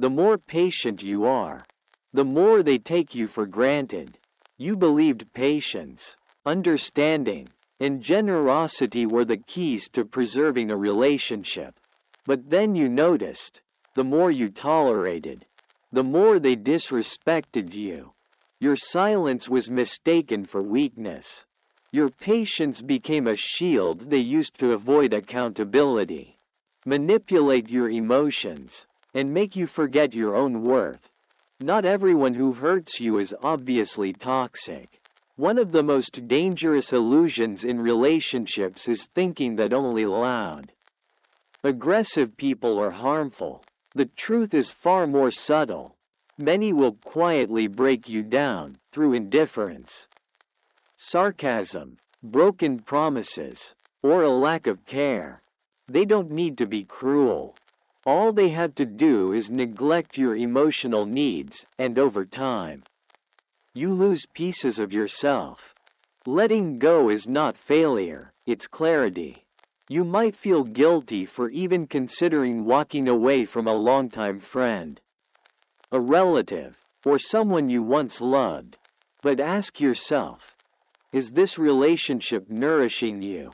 The more patient you are, the more they take you for granted. You believed patience, understanding, and generosity were the keys to preserving a relationship. But then you noticed, the more you tolerated, the more they disrespected you. Your silence was mistaken for weakness. Your patience became a shield they used to avoid accountability, manipulate your emotions, and make you forget your own worth. Not everyone who hurts you is obviously toxic. One of the most dangerous illusions in relationships is thinking that only loud, aggressive people are harmful. The truth is far more subtle. Many will quietly break you down through indifference, sarcasm, broken promises, or a lack of care. They don't need to be cruel. All they have to do is neglect your emotional needs, and over time, you lose pieces of yourself. Letting go is not failure, it's clarity. You might feel guilty for even considering walking away from a longtime friend, a relative, or someone you once loved. But ask yourself, is this relationship nourishing you?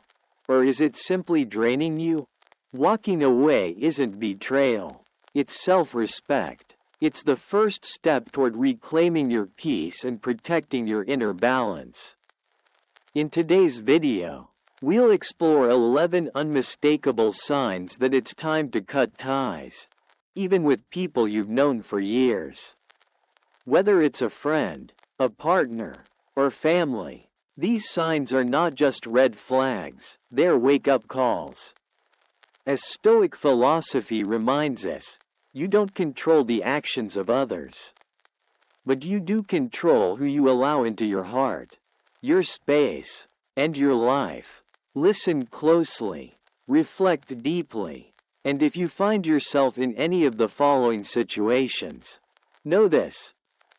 Or is it simply draining you? Walking away isn't betrayal. It's self-respect. It's the first step toward reclaiming your peace and protecting your inner balance. In today's video, we'll explore 11 unmistakable signs that it's time to cut ties, even with people you've known for years. Whether it's a friend, a partner, or family, these signs are not just red flags, they're wake-up calls. As Stoic philosophy reminds us, you don't control the actions of others, but you do control who you allow into your heart, your space, and your life. Listen closely, reflect deeply, and if you find yourself in any of the following situations, know this: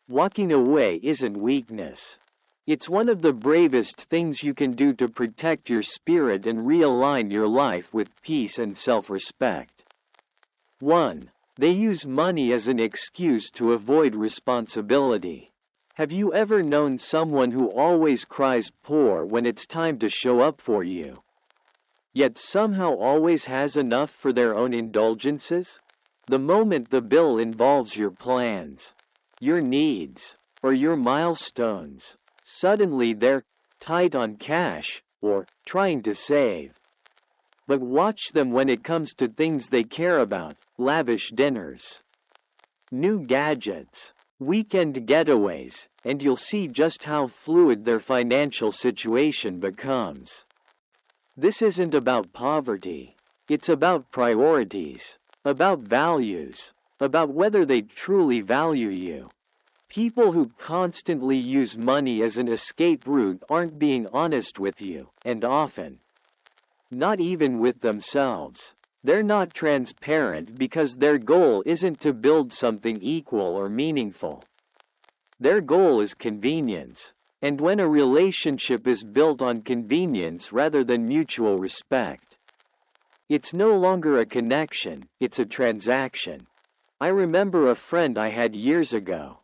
walking away isn't weakness. It's one of the bravest things you can do to protect your spirit and realign your life with peace and self-respect. 1. They use money as an excuse to avoid responsibility. Have you ever known someone who always cries poor when it's time to show up for you, yet somehow always has enough for their own indulgences? The moment the bill involves your plans, your needs, or your milestones, suddenly they're tight on cash or trying to save. But watch them when it comes to things they care about: lavish dinners, new gadgets, weekend getaways, and you'll see just how fluid their financial situation becomes. This isn't about poverty. It's about priorities, about values, about whether they truly value you. People who constantly use money as an escape route aren't being honest with you, and often, not even with themselves. They're not transparent because their goal isn't to build something equal or meaningful. Their goal is convenience. And when a relationship is built on convenience rather than mutual respect, it's no longer a connection, it's a transaction. I remember a friend I had years ago.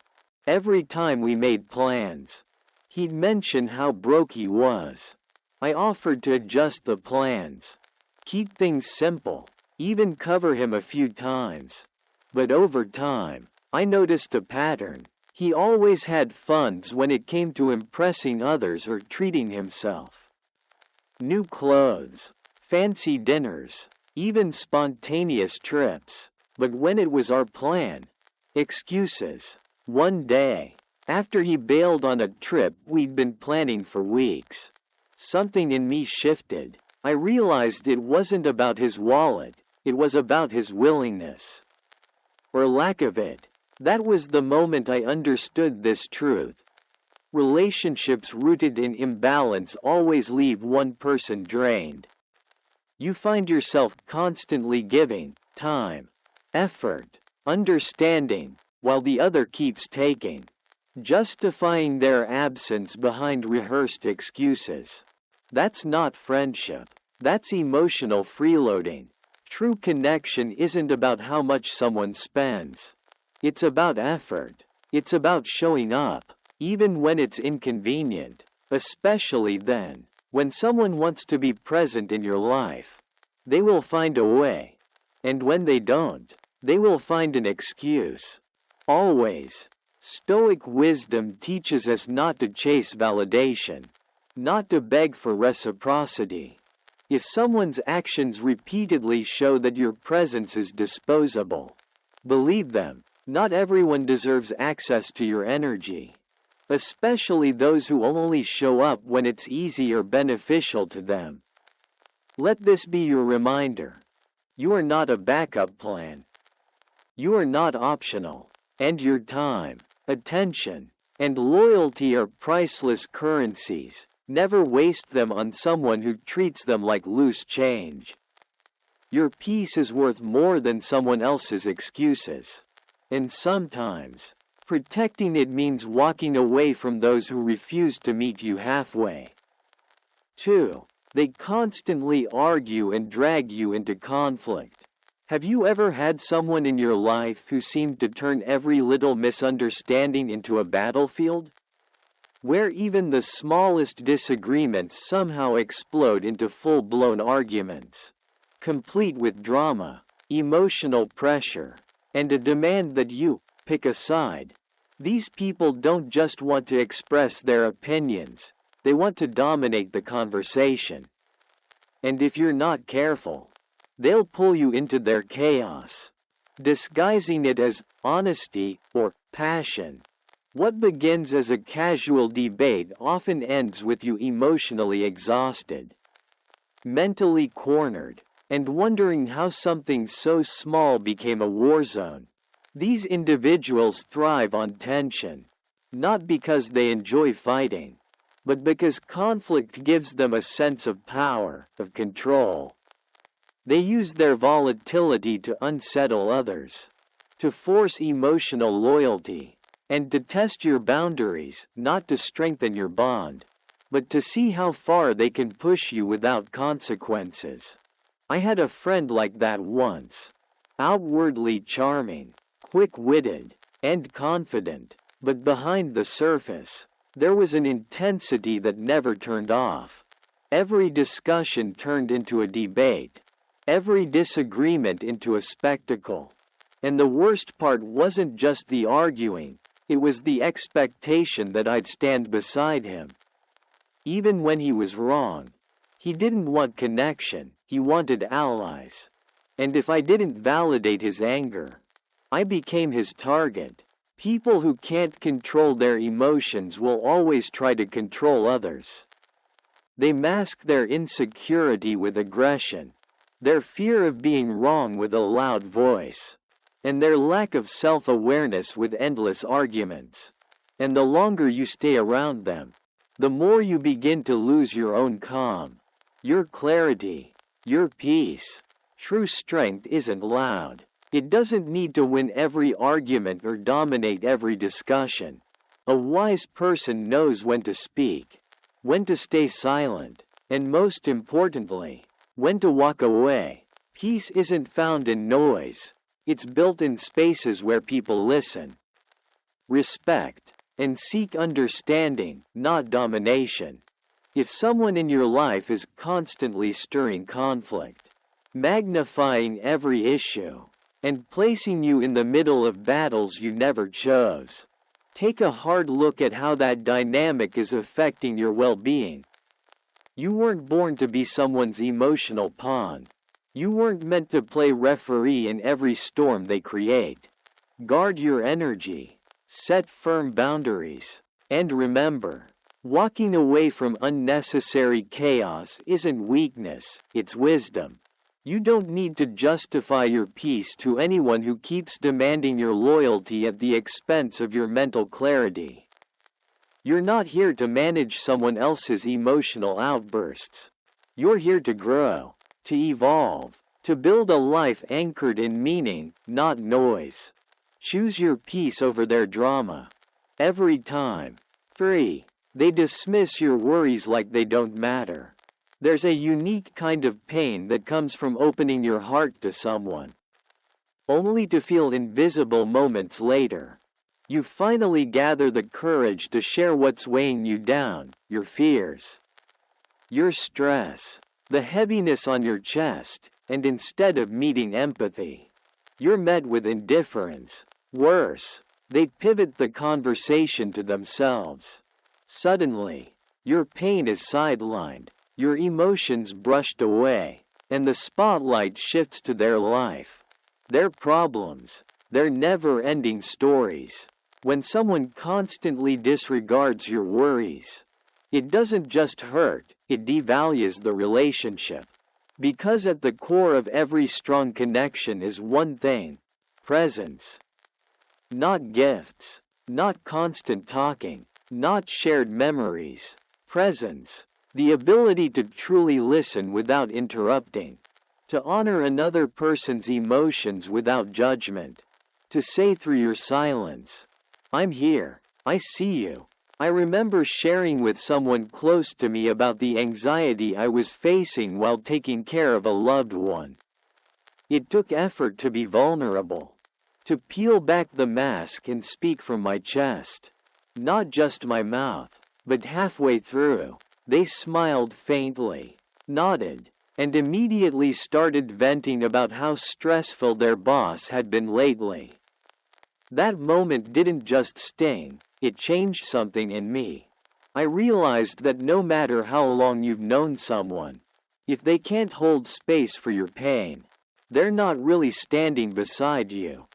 Every time we made plans, he'd mention how broke he was. I offered to adjust the plans, keep things simple, even cover him a few times. But over time, I noticed a pattern. He always had funds when it came to impressing others or treating himself. New clothes, fancy dinners, even spontaneous trips. But when it was our plan, excuses. One day, after he bailed on a trip we'd been planning for weeks, something in me shifted. I realized it wasn't about his wallet, it was about his willingness, or lack of it. That was the moment I understood this truth. Relationships rooted in imbalance always leave one person drained. You find yourself constantly giving time, effort, understanding, while the other keeps taking, justifying their absence behind rehearsed excuses. That's not friendship. That's emotional freeloading. True connection isn't about how much someone spends. It's about effort. It's about showing up, even when it's inconvenient, especially then, when someone wants to be present in your life. They will find a way. And when they don't, they will find an excuse. Always. Stoic wisdom teaches us not to chase validation, not to beg for reciprocity. If someone's actions repeatedly show that your presence is disposable, believe them. Not everyone deserves access to your energy, especially those who only show up when it's easy or beneficial to them. Let this be your reminder. You are not a backup plan. You are not optional, and your time, attention, and loyalty are priceless currencies. Never waste them on someone who treats them like loose change. Your peace is worth more than someone else's excuses. And sometimes, protecting it means walking away from those who refuse to meet you halfway. 2. They constantly argue and drag you into conflict. Have you ever had someone in your life who seemed to turn every little misunderstanding into a battlefield? Where even the smallest disagreements somehow explode into full-blown arguments, complete with drama, emotional pressure, and a demand that you pick a side. These people don't just want to express their opinions, they want to dominate the conversation. And if you're not careful, they'll pull you into their chaos, disguising it as honesty or passion. What begins as a casual debate often ends with you emotionally exhausted, mentally cornered, and wondering how something so small became a war zone. These individuals thrive on tension, not because they enjoy fighting, but because conflict gives them a sense of power, of control. They use their volatility to unsettle others, to force emotional loyalty, and to test your boundaries, not to strengthen your bond, but to see how far they can push you without consequences. I had a friend like that once. Outwardly charming, quick-witted, and confident, but behind the surface, there was an intensity that never turned off. Every discussion turned into a debate, every disagreement into a spectacle. And the worst part wasn't just the arguing, it was the expectation that I'd stand beside him. Even when he was wrong, he didn't want connection, he wanted allies. And if I didn't validate his anger, I became his target. People who can't control their emotions will always try to control others. They mask their insecurity with aggression, their fear of being wrong with a loud voice, and their lack of self-awareness with endless arguments. And the longer you stay around them, the more you begin to lose your own calm, your clarity, your peace. True strength isn't loud. It doesn't need to win every argument or dominate every discussion. A wise person knows when to speak, when to stay silent, and most importantly, when to walk away. Peace isn't found in noise. It's built in spaces where people listen, respect, and seek understanding, not domination. If someone in your life is constantly stirring conflict, magnifying every issue, and placing you in the middle of battles you never chose, take a hard look at how that dynamic is affecting your well-being. You weren't born to be someone's emotional pawn. You weren't meant to play referee in every storm they create. Guard your energy, set firm boundaries, and remember, walking away from unnecessary chaos isn't weakness, it's wisdom. You don't need to justify your peace to anyone who keeps demanding your loyalty at the expense of your mental clarity. You're not here to manage someone else's emotional outbursts. You're here to grow, to evolve, to build a life anchored in meaning, not noise. Choose your peace over their drama. Every time. 3. They dismiss your worries like they don't matter. There's a unique kind of pain that comes from opening your heart to someone. only to feel invisible moments later. You finally gather the courage to share what's weighing you down, your fears, your stress, the heaviness on your chest, and instead of meeting empathy, you're met with indifference. Worse, they pivot the conversation to themselves. Suddenly, your pain is sidelined, your emotions brushed away, and the spotlight shifts to their life, their problems, their never-ending stories. When someone constantly disregards your worries, it doesn't just hurt, it devalues the relationship. Because at the core of every strong connection is one thing: presence. Not gifts, not constant talking, not shared memories. Presence. The ability to truly listen without interrupting. To honor another person's emotions without judgment. To say through your silence, "I'm here, I see you." I remember sharing with someone close to me about the anxiety I was facing while taking care of a loved one. It took effort to be vulnerable, to peel back the mask and speak from my chest. Not just my mouth, but halfway through, they smiled faintly, nodded, and immediately started venting about how stressful their boss had been lately. That moment didn't just sting, it changed something in me. I realized that no matter how long you've known someone, if they can't hold space for your pain, they're not really standing beside you.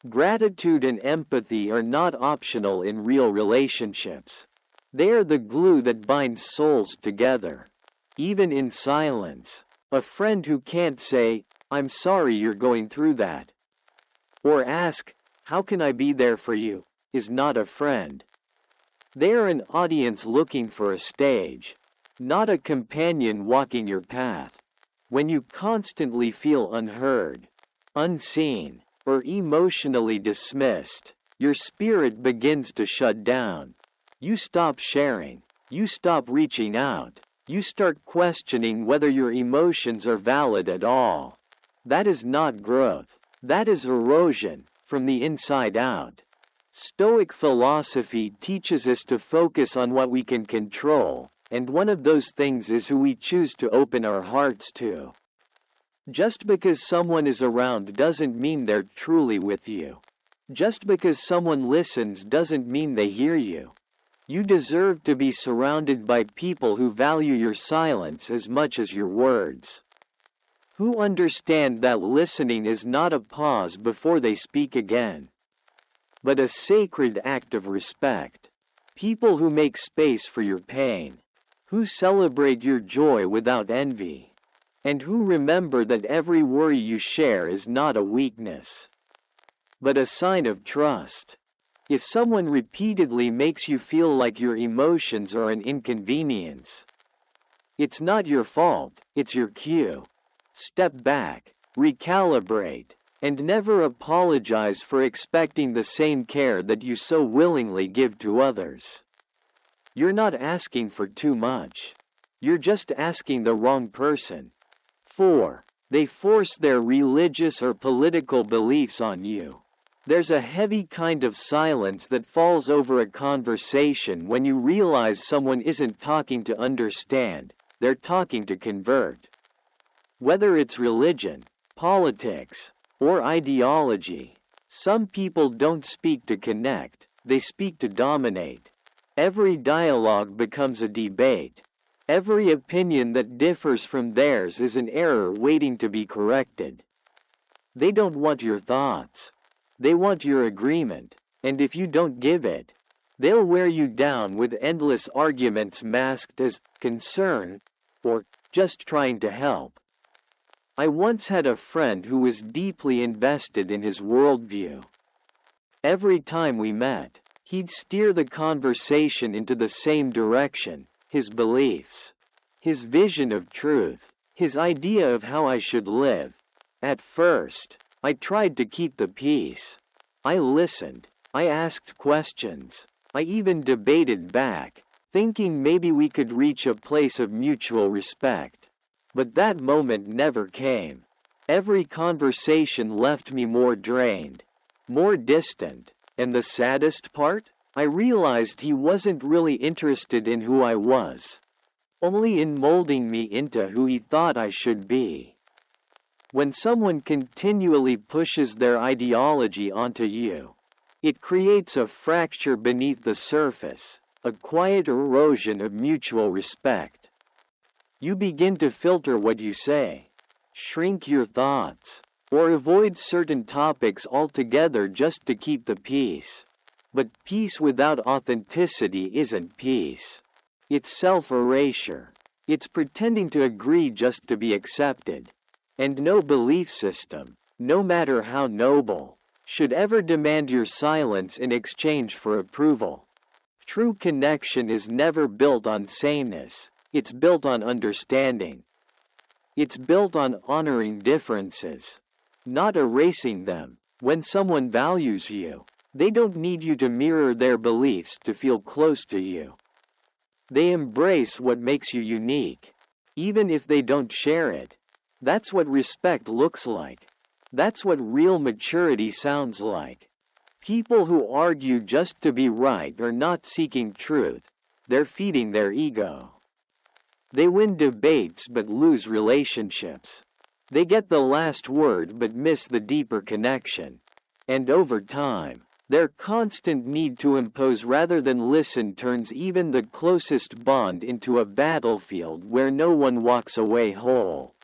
Gratitude and empathy are not optional in real relationships. They are the glue that binds souls together. Even in silence, a friend who can't say, "I'm sorry you're going through that," or ask, "How can I be there for you?" is not a friend. They are an audience looking for a stage, not a companion walking your path. When you constantly feel unheard, unseen, or emotionally dismissed, your spirit begins to shut down. You stop sharing, you stop reaching out, you start questioning whether your emotions are valid at all. That is not growth, that is erosion, from the inside out. Stoic philosophy teaches us to focus on what we can control, and one of those things is who we choose to open our hearts to. Just because someone is around doesn't mean they're truly with you. Just because someone listens doesn't mean they hear you. You deserve to be surrounded by people who value your silence as much as your words. Who understand that listening is not a pause before they speak again, but a sacred act of respect. People who make space for your pain, who celebrate your joy without envy, and who remember that every worry you share is not a weakness, but a sign of trust. If someone repeatedly makes you feel like your emotions are an inconvenience, it's not your fault, it's your cue. Step back, recalibrate, and never apologize for expecting the same care that you so willingly give to others. You're not asking for too much. You're just asking the wrong person. 4. They force their religious or political beliefs on you. There's a heavy kind of silence that falls over a conversation when you realize someone isn't talking to understand, they're talking to convert. Whether it's religion, politics, or ideology, some people don't speak to connect, they speak to dominate. Every dialogue becomes a debate. Every opinion that differs from theirs is an error waiting to be corrected. They don't want your thoughts. They want your agreement, and if you don't give it, they'll wear you down with endless arguments masked as concern or just trying to help. I once had a friend who was deeply invested in his worldview. Every time we met, he'd steer the conversation into the same direction: his beliefs, his vision of truth, his idea of how I should live. At first, I tried to keep the peace. I listened, I asked questions, I even debated back, thinking maybe we could reach a place of mutual respect. But that moment never came. Every conversation left me more drained, more distant, and the saddest part? I realized he wasn't really interested in who I was, only in molding me into who he thought I should be. When someone continually pushes their ideology onto you, it creates a fracture beneath the surface, a quiet erosion of mutual respect. You begin to filter what you say, shrink your thoughts, or avoid certain topics altogether just to keep the peace. But peace without authenticity isn't peace. It's self-erasure. It's pretending to agree just to be accepted. And no belief system, no matter how noble, should ever demand your silence in exchange for approval. True connection is never built on sameness, it's built on understanding. It's built on honoring differences, not erasing them. When someone values you, they don't need you to mirror their beliefs to feel close to you. They embrace what makes you unique, even if they don't share it. That's what respect looks like. That's what real maturity sounds like. People who argue just to be right are not seeking truth, they're feeding their ego. They win debates but lose relationships. They get the last word but miss the deeper connection. And over time, their constant need to impose rather than listen turns even the closest bond into a battlefield where no one walks away whole.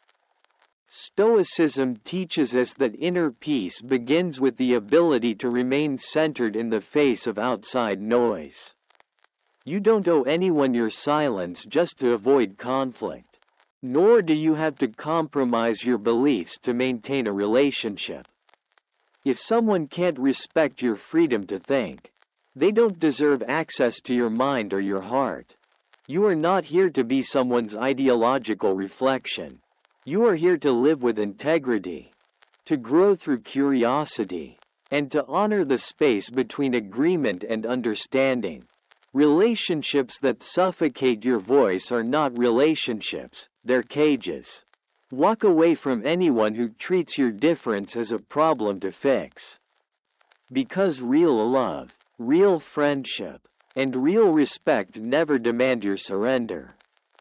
Stoicism teaches us that inner peace begins with the ability to remain centered in the face of outside noise. You don't owe anyone your silence just to avoid conflict, nor do you have to compromise your beliefs to maintain a relationship. If someone can't respect your freedom to think, they don't deserve access to your mind or your heart. You are not here to be someone's ideological reflection. You are here to live with integrity, to grow through curiosity, and to honor the space between agreement and understanding. Relationships that suffocate your voice are not relationships, they're cages. Walk away from anyone who treats your difference as a problem to fix. Because real love, real friendship, and real respect never demand your surrender.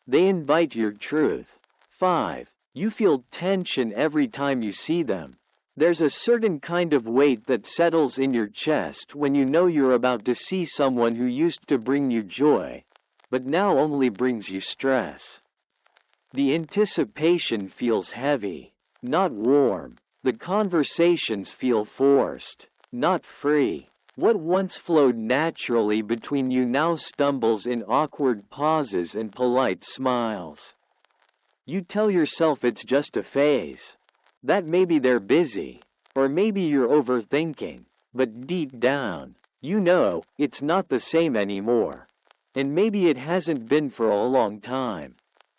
They invite your truth. 5. You feel tension every time you see them. There's a certain kind of weight that settles in your chest when you know you're about to see someone who used to bring you joy, but now only brings you stress. The anticipation feels heavy, not warm. The conversations feel forced, not free. What once flowed naturally between you now stumbles in awkward pauses and polite smiles. You tell yourself it's just a phase, that maybe they're busy, or maybe you're overthinking, but deep down, you know it's not the same anymore. And maybe it hasn't been for a long time.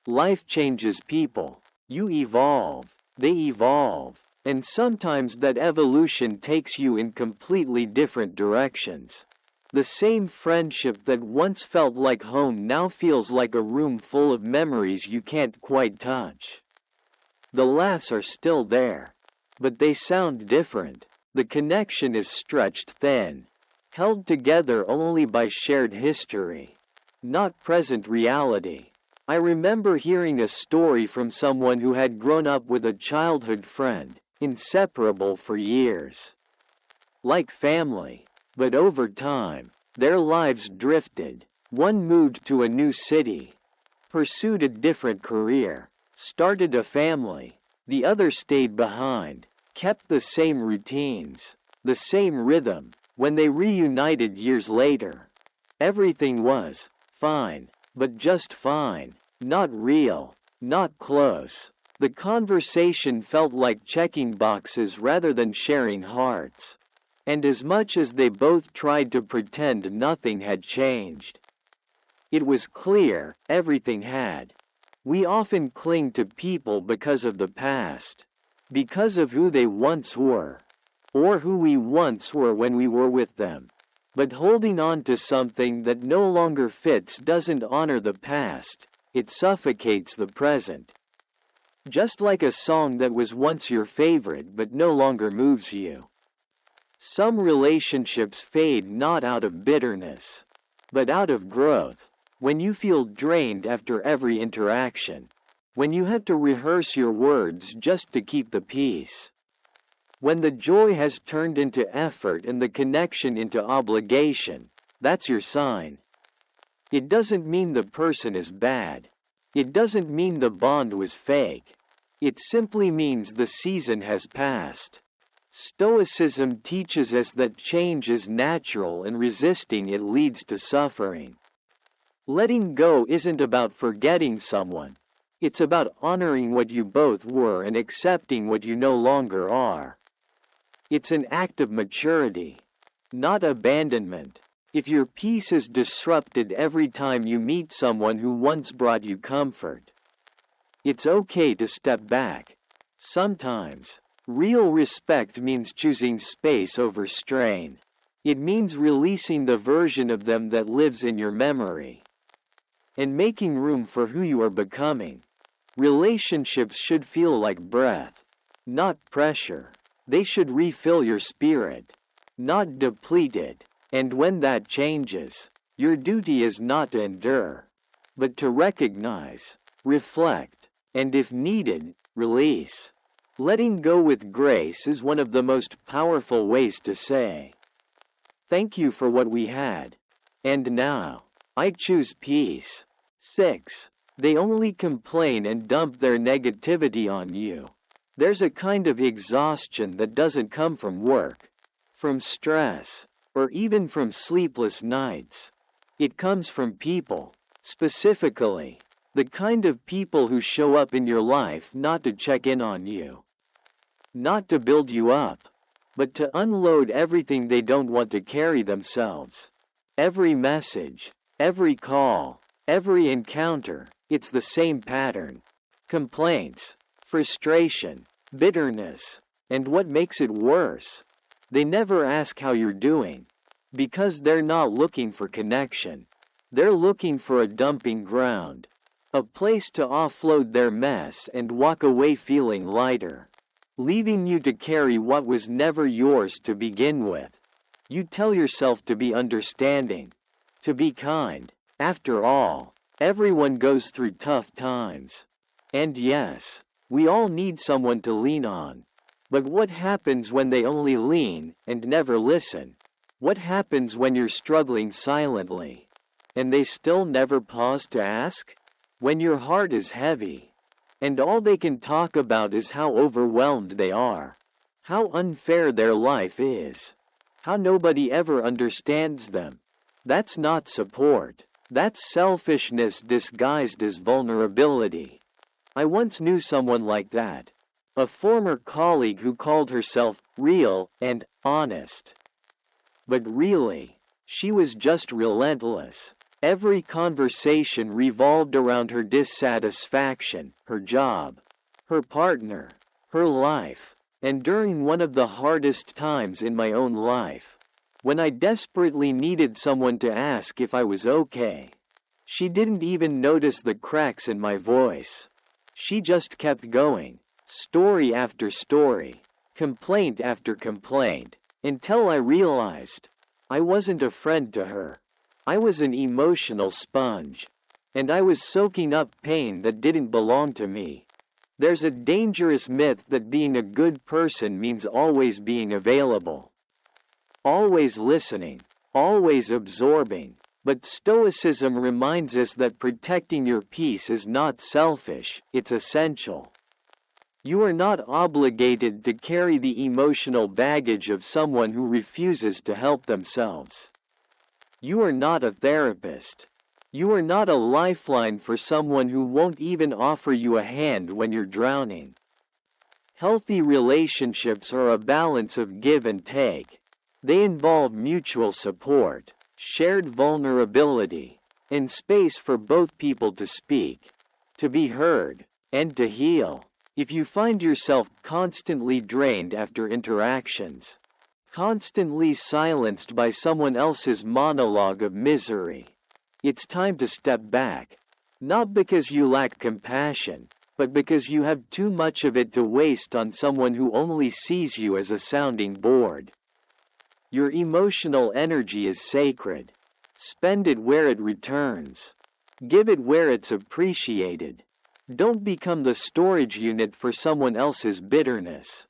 Life changes people. You evolve, they evolve, and sometimes that evolution takes you in completely different directions. The same friendship that once felt like home now feels like a room full of memories you can't quite touch. The laughs are still there, but they sound different. The connection is stretched thin, held together only by shared history, not present reality. I remember hearing a story from someone who had grown up with a childhood friend, inseparable for years. Like family. But over time, their lives drifted. One moved to a new city, pursued a different career, started a family. The other stayed behind, kept the same routines, the same rhythm. When they reunited years later, everything was fine, but just fine, not real, not close. The conversation felt like checking boxes rather than sharing hearts. And as much as they both tried to pretend nothing had changed, it was clear everything had. We often cling to people because of the past, because of who they once were, or who we once were when we were with them. But holding on to something that no longer fits doesn't honor the past, it suffocates the present. Just like a song that was once your favorite but no longer moves you. Some relationships fade not out of bitterness, but out of growth. When you feel drained after every interaction. When you have to rehearse your words just to keep the peace. When the joy has turned into effort and the connection into obligation, that's your sign. It doesn't mean the person is bad. It doesn't mean the bond was fake. It simply means the season has passed. Stoicism teaches us that change is natural and resisting it leads to suffering. Letting go isn't about forgetting someone. It's about honoring what you both were and accepting what you no longer are. It's an act of maturity, not abandonment. If your peace is disrupted every time you meet someone who once brought you comfort, it's okay to step back. Sometimes, real respect means choosing space over strain. It means releasing the version of them that lives in your memory and making room for who you are becoming. Relationships should feel like breath, not pressure. They should refill your spirit, not deplete it. And when that changes, your duty is not to endure, but to recognize, reflect, and if needed, release. Letting go with grace is one of the most powerful ways to say, "Thank you for what we had. And now, I choose peace." 6. They only complain and dump their negativity on you. There's a kind of exhaustion that doesn't come from work, from stress, or even from sleepless nights. It comes from people, specifically, the kind of people who show up in your life not to check in on you, not to build you up, but to unload everything they don't want to carry themselves. Every message, every call, every encounter, it's the same pattern. Complaints, frustration, bitterness, and what makes it worse, they never ask how you're doing, because they're not looking for connection. They're looking for a dumping ground, a place to offload their mess and walk away feeling lighter, leaving you to carry what was never yours to begin with. You tell yourself to be understanding, to be kind. After all, everyone goes through tough times. And yes, we all need someone to lean on. But what happens when they only lean and never listen? What happens when you're struggling silently, and they still never pause to ask? When your heart is heavy, and all they can talk about is how overwhelmed they are, how unfair their life is, how nobody ever understands them. That's not support. That's selfishness disguised as vulnerability. I once knew someone like that. A former colleague who called herself real and honest. But really, she was just relentless. Every conversation revolved around her dissatisfaction, her job, her partner, her life. And during one of the hardest times in my own life, when I desperately needed someone to ask if I was okay, she didn't even notice the cracks in my voice. She just kept going. Story after story, complaint after complaint, until I realized I wasn't a friend to her. I was an emotional sponge, and I was soaking up pain that didn't belong to me. There's a dangerous myth that being a good person means always being available, always listening, always absorbing. But Stoicism reminds us that protecting your peace is not selfish, it's essential. You are not obligated to carry the emotional baggage of someone who refuses to help themselves. You are not a therapist. You are not a lifeline for someone who won't even offer you a hand when you're drowning. Healthy relationships are a balance of give and take. They involve mutual support, shared vulnerability, and space for both people to speak, to be heard, and to heal. If you find yourself constantly drained after interactions, constantly silenced by someone else's monologue of misery, it's time to step back. Not because you lack compassion, but because you have too much of it to waste on someone who only sees you as a sounding board. Your emotional energy is sacred. Spend it where it returns. Give it where it's appreciated. Don't become the storage unit for someone else's bitterness.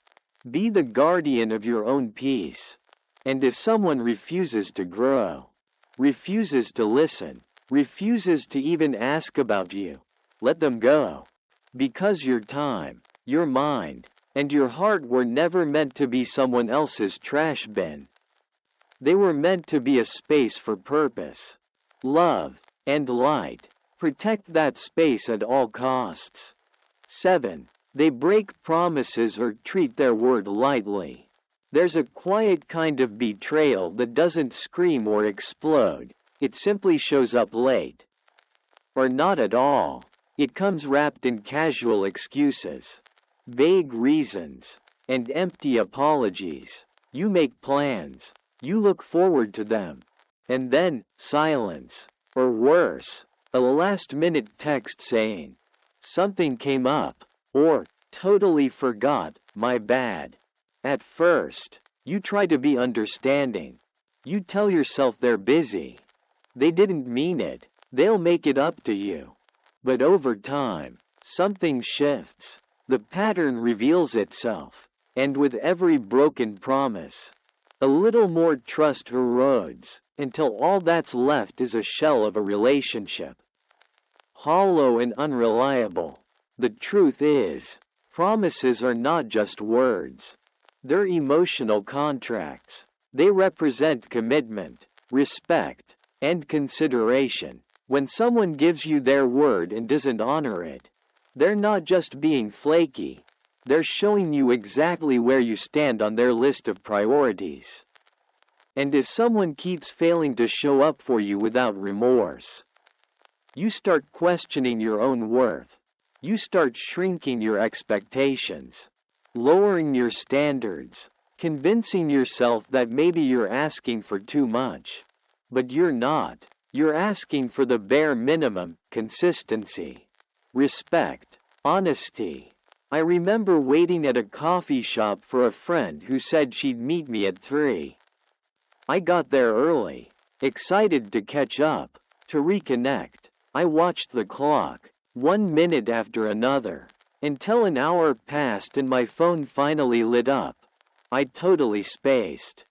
Be the guardian of your own peace. And if someone refuses to grow, refuses to listen, refuses to even ask about you, let them go. Because your time, your mind, and your heart were never meant to be someone else's trash bin. They were meant to be a space for purpose, love, and light. Protect that space at all costs. 7. They break promises or treat their word lightly. There's a quiet kind of betrayal that doesn't scream or explode. It simply shows up late. Or not at all. It comes wrapped in casual excuses, vague reasons, and empty apologies. You make plans. You look forward to them. And then, silence. Or worse, a last-minute text saying, "Something came up," or, "Totally forgot, my bad." At first, you try to be understanding. You tell yourself they're busy. They didn't mean it. They'll make it up to you. But over time, something shifts. The pattern reveals itself. And with every broken promise, a little more trust erodes, until all that's left is a shell of a relationship. Hollow and unreliable. The truth is, promises are not just words. They're emotional contracts. They represent commitment, respect, and consideration. When someone gives you their word and doesn't honor it, they're not just being flaky. They're showing you exactly where you stand on their list of priorities. And if someone keeps failing to show up for you without remorse, you start questioning your own worth. You start shrinking your expectations, lowering your standards, convincing yourself that maybe you're asking for too much. But you're not. You're asking for the bare minimum: consistency, respect, honesty. I remember waiting at a coffee shop for a friend who said she'd meet me at 3. I got there early, excited to catch up, to reconnect. I watched the clock, 1 minute after another, until an hour passed and my phone finally lit up. I totally spaced.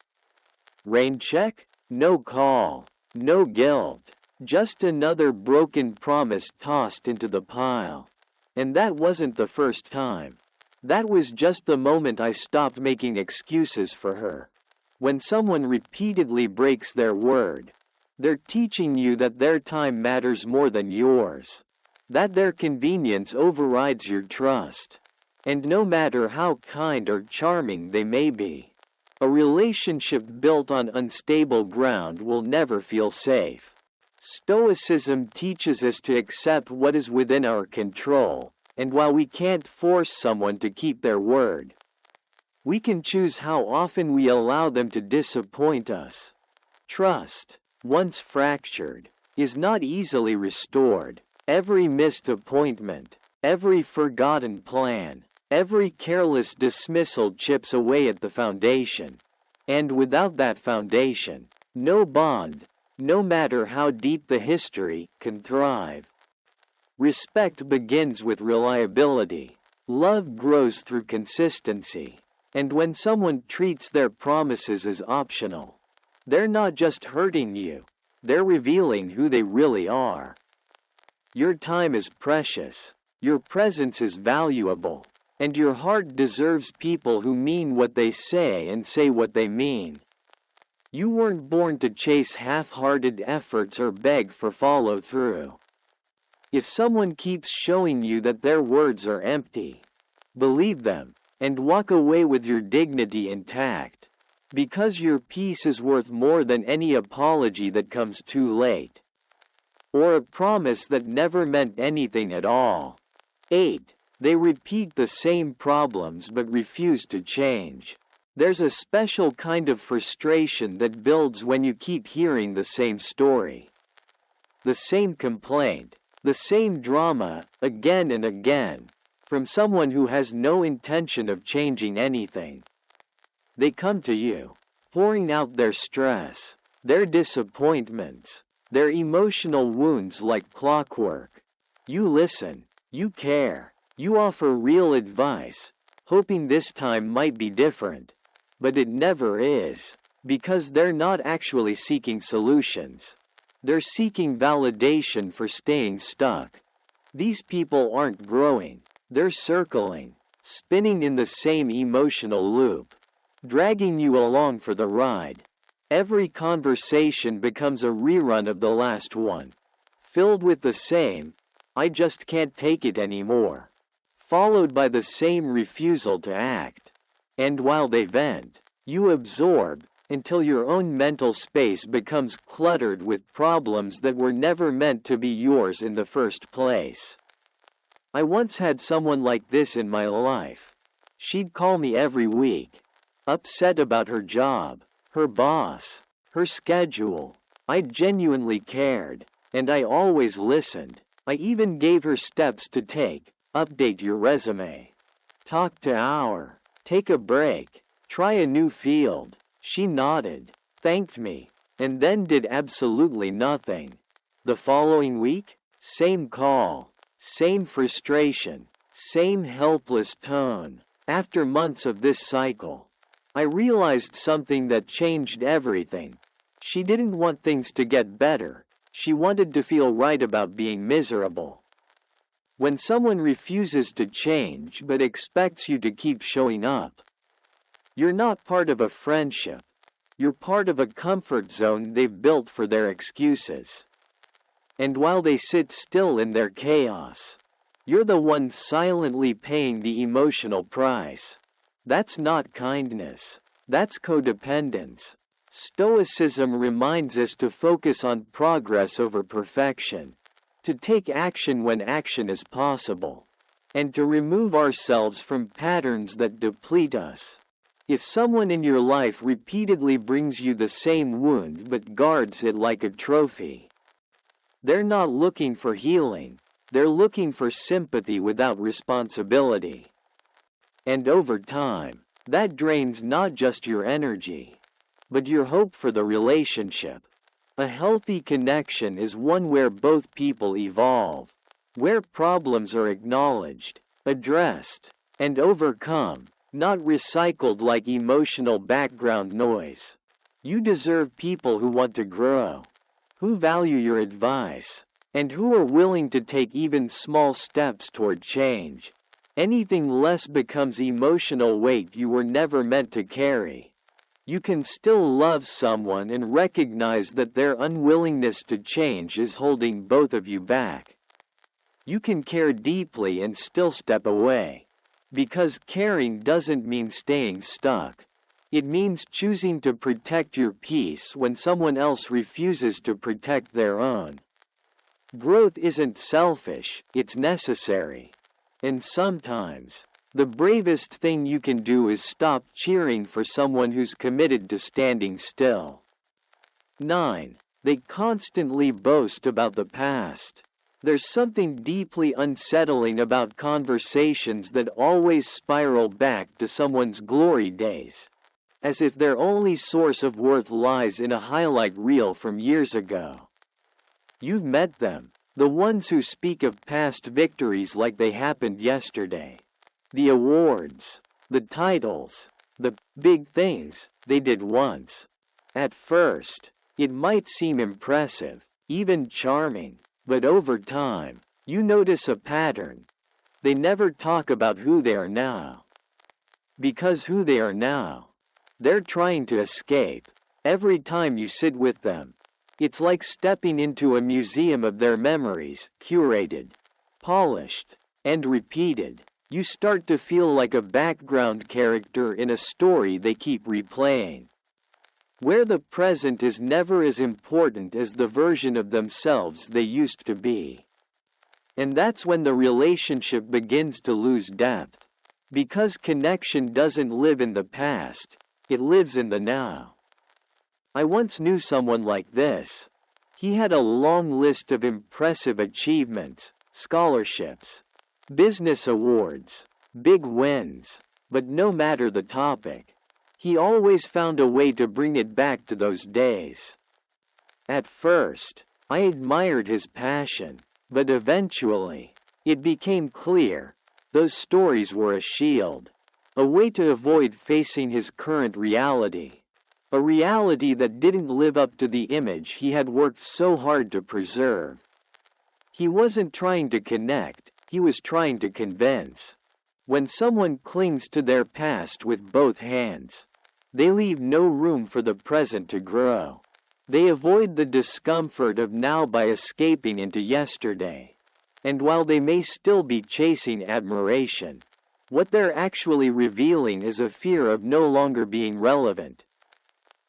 Rain check? No call. No guilt. Just another broken promise tossed into the pile. And that wasn't the first time. That was just the moment I stopped making excuses for her. When someone repeatedly breaks their word, they're teaching you that their time matters more than yours. That their convenience overrides your trust. And no matter how kind or charming they may be, a relationship built on unstable ground will never feel safe. Stoicism teaches us to accept what is within our control, and while we can't force someone to keep their word, we can choose how often we allow them to disappoint us. Trust, once fractured, is not easily restored. Every missed appointment, every forgotten plan, every careless dismissal chips away at the foundation. And without that foundation, no bond, no matter how deep the history, can thrive. Respect begins with reliability. Love grows through consistency. And when someone treats their promises as optional, they're not just hurting you, they're revealing who they really are. Your time is precious, your presence is valuable, and your heart deserves people who mean what they say and say what they mean. You weren't born to chase half-hearted efforts or beg for follow-through. If someone keeps showing you that their words are empty, believe them, and walk away with your dignity intact, because your peace is worth more than any apology that comes too late, or a promise that never meant anything at all. 8. They repeat the same problems but refuse to change. There's a special kind of frustration that builds when you keep hearing the same story, the same complaint, the same drama, again and again. from someone who has no intention of changing anything. They come to you, pouring out their stress, their disappointments, their emotional wounds like clockwork. You listen, you care, you offer real advice, hoping this time might be different. But it never is, because they're not actually seeking solutions. They're seeking validation for staying stuck. These people aren't growing, they're circling, spinning in the same emotional loop, dragging you along for the ride. Every conversation becomes a rerun of the last one, filled with the same, "I just can't take it anymore," followed by the same refusal to act. And while they vent, you absorb, until your own mental space becomes cluttered with problems that were never meant to be yours in the first place. I once had someone like this in my life. She'd call me every week, upset about her job, her boss, her schedule. I genuinely cared, and I always listened. I even gave her steps to take: update your resume, talk to hour, take a break, try a new field. She nodded, thanked me, and then did absolutely nothing. The following week, same call, same frustration, same helpless tone. After months of this cycle, I realized something that changed everything. She didn't want things to get better. She wanted to feel right about being miserable. When someone refuses to change but expects you to keep showing up, you're not part of a friendship. You're part of a comfort zone they've built for their excuses. And while they sit still in their chaos, you're the one silently paying the emotional price. That's not kindness. That's codependence. Stoicism reminds us to focus on progress over perfection, to take action when action is possible, and to remove ourselves from patterns that deplete us. If someone in your life repeatedly brings you the same wound but guards it like a trophy, they're not looking for healing, they're looking for sympathy without responsibility. And over time, that drains not just your energy, but your hope for the relationship. A healthy connection is one where both people evolve, where problems are acknowledged, addressed, and overcome, not recycled like emotional background noise. You deserve people who want to grow, who value your advice, and who are willing to take even small steps toward change. Anything less becomes emotional weight you were never meant to carry. You can still love someone and recognize that their unwillingness to change is holding both of you back. You can care deeply and still step away. Because caring doesn't mean staying stuck. It means choosing to protect your peace when someone else refuses to protect their own. Growth isn't selfish, it's necessary. And sometimes, the bravest thing you can do is stop cheering for someone who's committed to standing still. 9. They constantly boast about the past. There's something deeply unsettling about conversations that always spiral back to someone's glory days, as if their only source of worth lies in a highlight reel from years ago. You've met them, the ones who speak of past victories like they happened yesterday. The awards, the titles, the big things they did once. At first, it might seem impressive, even charming. But over time, you notice a pattern. They never talk about who they are now. Because who they are now, they're trying to escape. Every time you sit with them, it's like stepping into a museum of their memories, curated, polished, and repeated. You start to feel like a background character in a story they keep replaying, where the present is never as important as the version of themselves they used to be. And that's when the relationship begins to lose depth. Because connection doesn't live in the past, it lives in the now. I once knew someone like this. He had a long list of impressive achievements, scholarships, business awards, big wins. But no matter the topic, he always found a way to bring it back to those days. At first, I admired his passion, but eventually, it became clear those stories were a shield, a way to avoid facing his current reality, a reality that didn't live up to the image he had worked so hard to preserve. He wasn't trying to connect, he was trying to convince. When someone clings to their past with both hands, they leave no room for the present to grow. They avoid the discomfort of now by escaping into yesterday. And while they may still be chasing admiration, what they're actually revealing is a fear of no longer being relevant.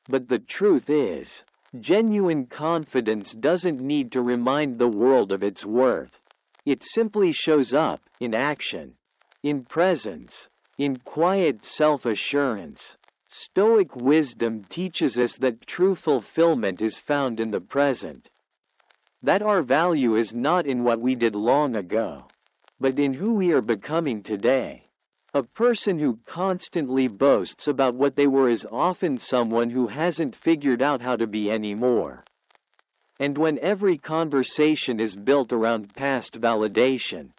But the truth is, genuine confidence doesn't need to remind the world of its worth. It simply shows up in action, in presence, in quiet self-assurance. Stoic wisdom teaches us that true fulfillment is found in the present. That our value is not in what we did long ago, but in who we are becoming today. A person who constantly boasts about what they were is often someone who hasn't figured out how to be anymore. And when every conversation is built around past validation,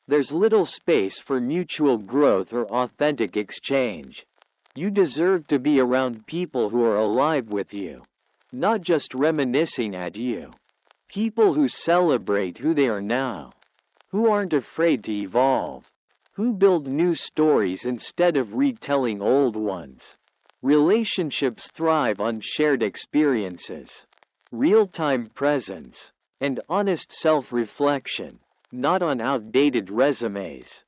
there's little space for mutual growth or authentic exchange. You deserve to be around people who are alive with you, not just reminiscing at you. People who celebrate who they are now, who aren't afraid to evolve, who build new stories instead of retelling old ones. Relationships thrive on shared experiences, real-time presence, and honest self-reflection, not on outdated resumes.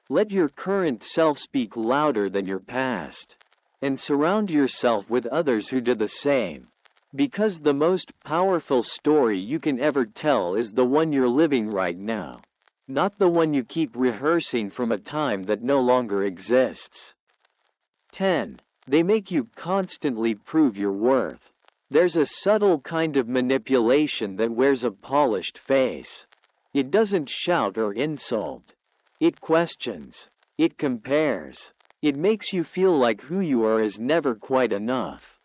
Let your current self speak louder than your past, and surround yourself with others who do the same. Because the most powerful story you can ever tell is the one you're living right now, not the one you keep rehearsing from a time that no longer exists. 10. They make you constantly prove your worth. There's a subtle kind of manipulation that wears a polished face. It doesn't shout or insult. It questions. It compares. It makes you feel like who you are is never quite enough.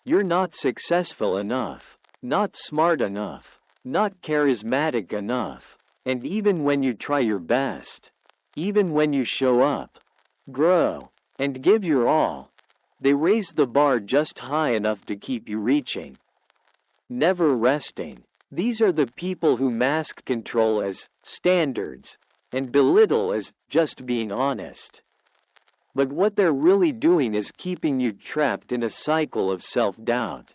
You're not successful enough, not smart enough, not charismatic enough, and even when you try your best, even when you show up, grow, and give your all, they raise the bar just high enough to keep you reaching. Never resting. These are the people who mask control as standards and belittle as just being honest. But what they're really doing is keeping you trapped in a cycle of self-doubt.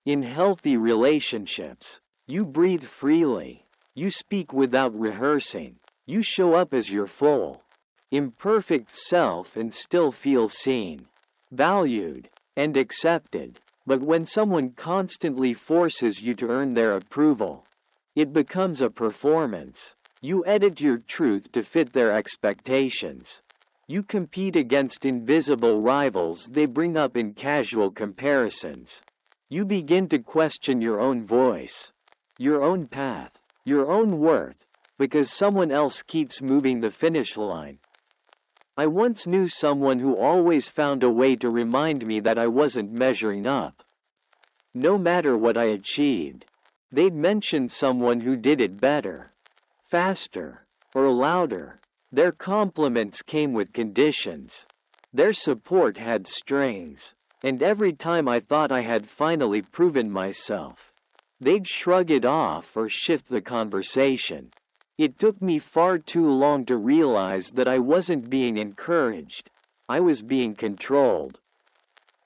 In healthy relationships, you breathe freely, you speak without rehearsing, you show up as your full, imperfect self and still feel seen, valued, and accepted. But when someone constantly forces you to earn their approval, it becomes a performance. You edit your truth to fit their expectations. You compete against invisible rivals they bring up in casual comparisons. You begin to question your own voice, your own path, your own worth, because someone else keeps moving the finish line. I once knew someone who always found a way to remind me that I wasn't measuring up. No matter what I achieved, they'd mention someone who did it better, faster, or louder. Their compliments came with conditions. Their support had strings. And every time I thought I had finally proven myself, they'd shrug it off or shift the conversation. It took me far too long to realize that I wasn't being encouraged. I was being controlled.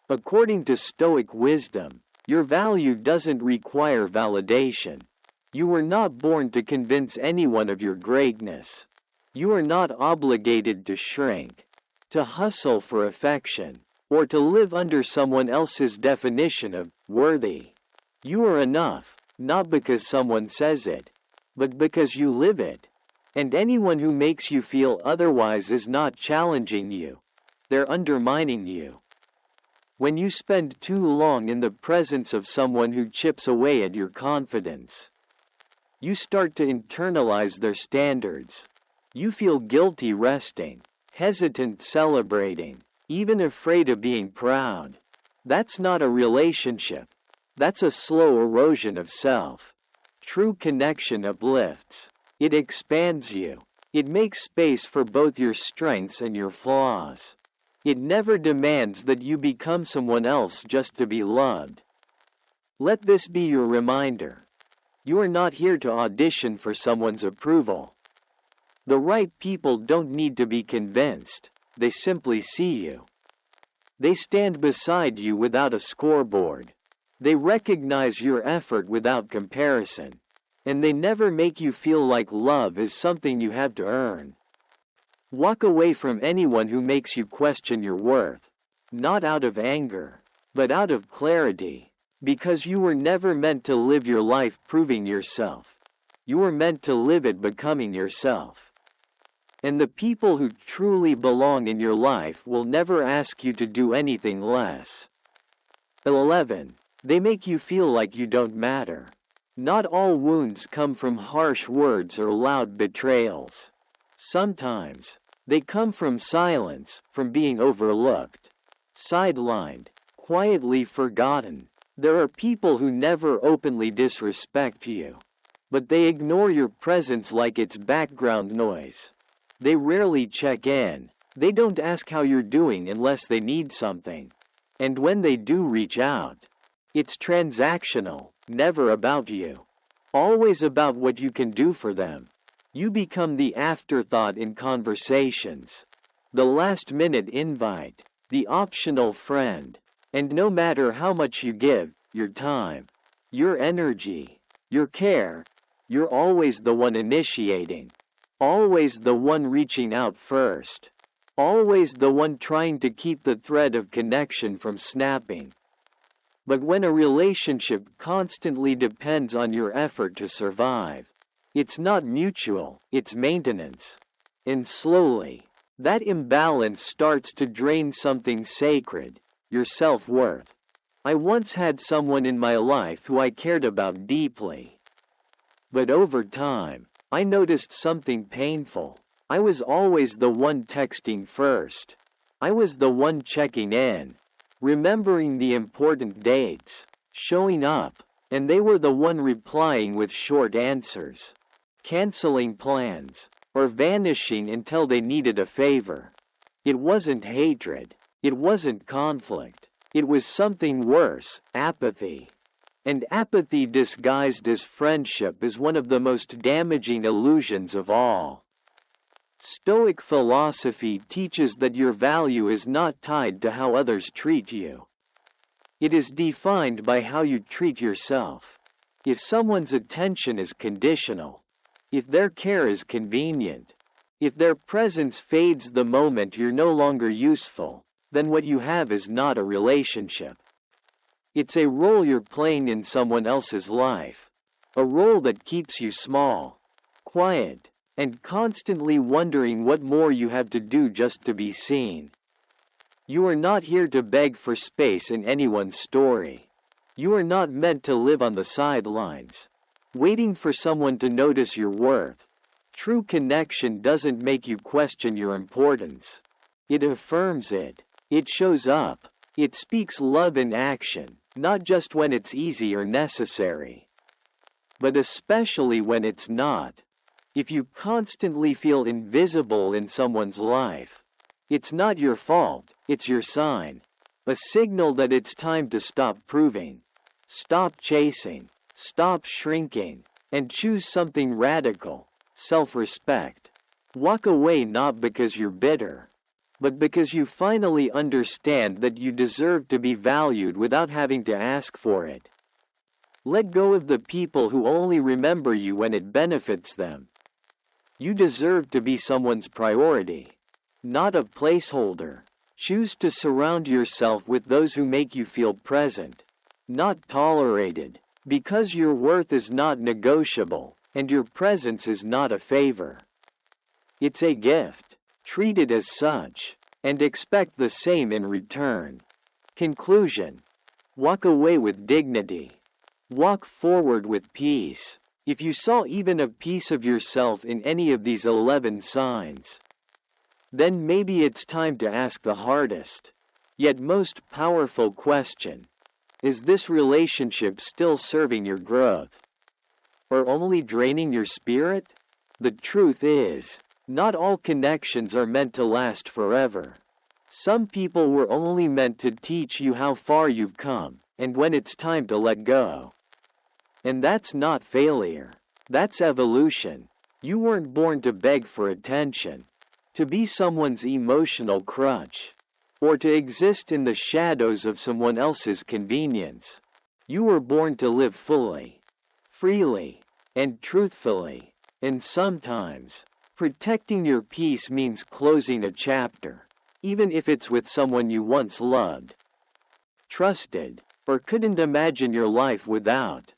According to Stoic wisdom, your value doesn't require validation. You were not born to convince anyone of your greatness. You are not obligated to shrink, to hustle for affection, or to live under someone else's definition of worthy. You are enough, not because someone says it, but because you live it. And anyone who makes you feel otherwise is not challenging you. They're undermining you. When you spend too long in the presence of someone who chips away at your confidence, you start to internalize their standards. You feel guilty resting, hesitant celebrating, even afraid of being proud. That's not a relationship. That's a slow erosion of self. True connection uplifts. It expands you. It makes space for both your strengths and your flaws. It never demands that you become someone else just to be loved. Let this be your reminder. You are not here to audition for someone's approval. The right people don't need to be convinced, they simply see you. They stand beside you without a scoreboard. They recognize your effort without comparison. And they never make you feel like love is something you have to earn. Walk away from anyone who makes you question your worth. Not out of anger, but out of clarity. Because you were never meant to live your life proving yourself. You were meant to live it becoming yourself. And the people who truly belong in your life will never ask you to do anything less. 11. They make you feel like you don't matter. Not all wounds come from harsh words or loud betrayals. Sometimes, they come from silence, from being overlooked, sidelined, quietly forgotten. There are people who never openly disrespect you, but they ignore your presence like it's background noise. They rarely check in. They don't ask how you're doing unless they need something. And when they do reach out, it's transactional, never about you. Always about what you can do for them. You become the afterthought in conversations, the last-minute invite, the optional friend. And no matter how much you give, your time, your energy, your care, you're always the one initiating. Always the one reaching out first. Always the one trying to keep the thread of connection from snapping. But when a relationship constantly depends on your effort to survive, it's not mutual, it's maintenance. And slowly, that imbalance starts to drain something sacred, your self-worth. I once had someone in my life who I cared about deeply. But over time, I noticed something painful. I was always the one texting first. I was the one checking in, remembering the important dates, showing up, and they were the one replying with short answers, canceling plans, or vanishing until they needed a favor. It wasn't hatred. It wasn't conflict. It was something worse, apathy. And apathy disguised as friendship is one of the most damaging illusions of all. Stoic philosophy teaches that your value is not tied to how others treat you. It is defined by how you treat yourself. If someone's attention is conditional, if their care is convenient, if their presence fades the moment you're no longer useful, then what you have is not a relationship. It's a role you're playing in someone else's life. A role that keeps you small, quiet, and constantly wondering what more you have to do just to be seen. You are not here to beg for space in anyone's story. You are not meant to live on the sidelines, waiting for someone to notice your worth. True connection doesn't make you question your importance. It affirms it. It shows up. It speaks love in action, not just when it's easy or necessary, but especially when it's not. If you constantly feel invisible in someone's life, it's not your fault, it's your sign. A signal that it's time to stop proving, stop chasing, stop shrinking, and choose something radical, self-respect. Walk away not because you're bitter, but because you finally understand that you deserve to be valued without having to ask for it. Let go of the people who only remember you when it benefits them. You deserve to be someone's priority, not a placeholder. Choose to surround yourself with those who make you feel present, not tolerated, because your worth is not negotiable, and your presence is not a favor. It's a gift. Treat it as such, and expect the same in return. Conclusion. Walk away with dignity. Walk forward with peace. If you saw even a piece of yourself in any of these 11 signs, then maybe it's time to ask the hardest, yet most powerful question. Is this relationship still serving your growth, or only draining your spirit? The truth is, not all connections are meant to last forever. Some people were only meant to teach you how far you've come, and when it's time to let go. And that's not failure. That's evolution. You weren't born to beg for attention, to be someone's emotional crutch, or to exist in the shadows of someone else's convenience. You were born to live fully, freely, and truthfully. And sometimes, protecting your peace means closing a chapter, even if it's with someone you once loved, trusted, or couldn't imagine your life without.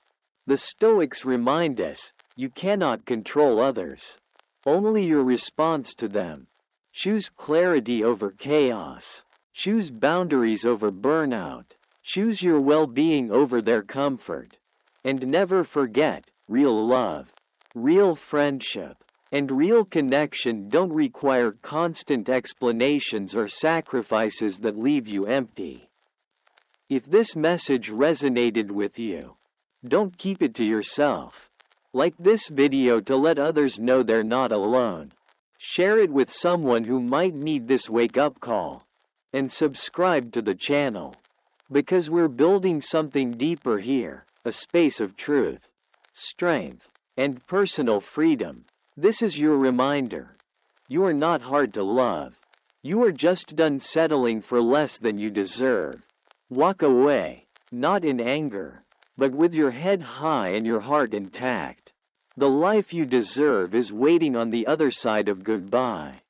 The Stoics remind us, you cannot control others, only your response to them. Choose clarity over chaos. Choose boundaries over burnout. Choose your well-being over their comfort. And never forget, real love, real friendship, and real connection don't require constant explanations or sacrifices that leave you empty. If this message resonated with you, don't keep it to yourself. Like this video to let others know they're not alone. Share it with someone who might need this wake-up call. And subscribe to the channel, because we're building something deeper here, a space of truth, strength, and personal freedom. This is your reminder. You are not hard to love. You are just done settling for less than you deserve. Walk away, not in anger, but with your head high and your heart intact. The life you deserve is waiting on the other side of goodbye.